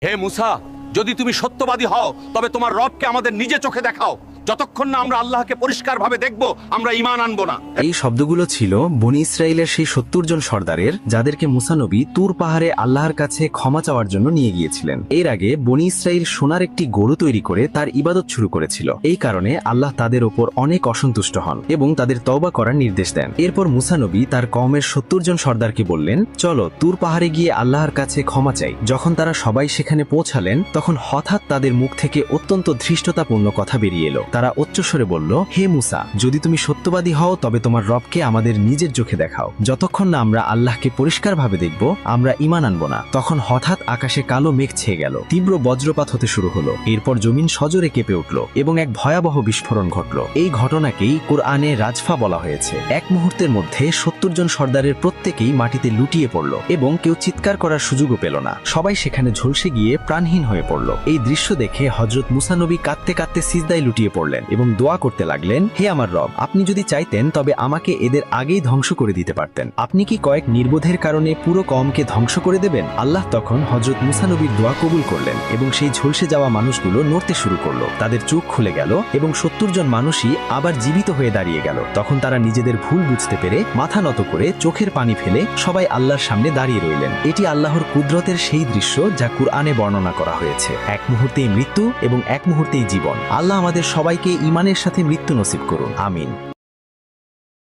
হে মুসা, যদি তুমি সত্যবাদী হও তবে তোমার রবকে আমাদের নিজে চোখে দেখাও। যতক্ষণ না আমরা আল্লাহকে পরিষ্কারভাবে দেখব, আমরা ঈমান আনবো না। এই শব্দগুলো ছিল বনি ইসরায়েলের সেই ৭০ জন সর্দারের, যাদেরকে মুসা নবী তুর পাহাড়ে আল্লাহর কাছে ক্ষমা চাওয়ার জন্য নিয়ে গিয়েছিলেন। এর আগে বনি ইসরায়েল সোনার একটি গরু তৈরি করে তার ইবাদত শুরু করেছিল। এই কারণে আল্লাহ তাদের ওপর অনেক অসন্তুষ্ট হন এবং তাদের তওবা করার নির্দেশ দেন। এরপর মুসা নবী তার কওমের ৭০ জন সর্দারকে বললেন, চলো তুর পাহাড়ে গিয়ে আল্লাহর কাছে ক্ষমা চাই। যখন তারা সবাই সেখানে পৌঁছালেন, তখন হঠাৎ তাদের মুখ থেকে অত্যন্ত ধৃষ্টতাপূর্ণ কথা বেরিয়ে এলো। তারা উচ্চস্বরে বলল, হে মুসা, যদি তুমি সত্যবাদী হও তবে তোমার রবকে আমাদের নিজের চোখে দেখাও। যতক্ষণ না আমরা আল্লাহকে পরিষ্কারভাবে দেখব, আমরা ঈমান আনবো না। তখন হঠাৎ আকাশে কালো মেঘ ছেয়ে গেল, তীব্র বজ্রপাত হতে শুরু হলো। এরপর জমিন সজোরে কেঁপে উঠল এবং এক ভয়াবহ বিস্ফোরণ ঘটল। এই ঘটনাকেই কোরআনে রাজফা বলা হয়েছে। এক মুহূর্তের মধ্যে ৭০ জন সর্দারের প্রত্যেকেই মাটিতে লুটিয়ে পড়ল এবং কেউ চিৎকার করার সুযোগও পেল না। সবাই সেখানে ঝলসে গিয়ে প্রাণহীন হয়ে পড়ল। এই দৃশ্য দেখে হযরত মুসা নবী কাঁদতে কাঁদতে সিজদায় লুটিয়ে পড়লেন এবং দোয়া করতে লাগলেন, হে আমার রব, আপনি যদি চাইতেন তবে আমাকে এদের আগেই ধ্বংস করে দিতে পারতেন। আপনি কি কয়েক নির্বোধের কারণে পুরো কওমকে ধ্বংস করে দেবেন? আল্লাহ তখন হযরত মুসা নবীর দোয়া কবুল করলেন এবং সেই ঝলসে যাওয়া মানুষগুলো নড়তে শুরু করলো। তাদের চোখ খুলে গেল এবং ৭০ জন মানুষই আবার জীবিত হয়ে দাঁড়িয়ে গেল। তখন তারা নিজেদের ভুল বুঝতে পেরে মাথা নত করে চোখের পানি ফেলে সবাই আল্লাহর সামনে দাঁড়িয়ে রইলেন। এটি আল্লাহর কুদরতের সেই দৃশ্য যা কুরআনে বর্ণনা করা হয়েছে। এক মুহূর্তেই মৃত্যু এবং এক মুহূর্তেই জীবন। আল্লাহ আমাদের সবাইকে ঈমানের সাথে মৃত্যু নসিব করুন, আমিন।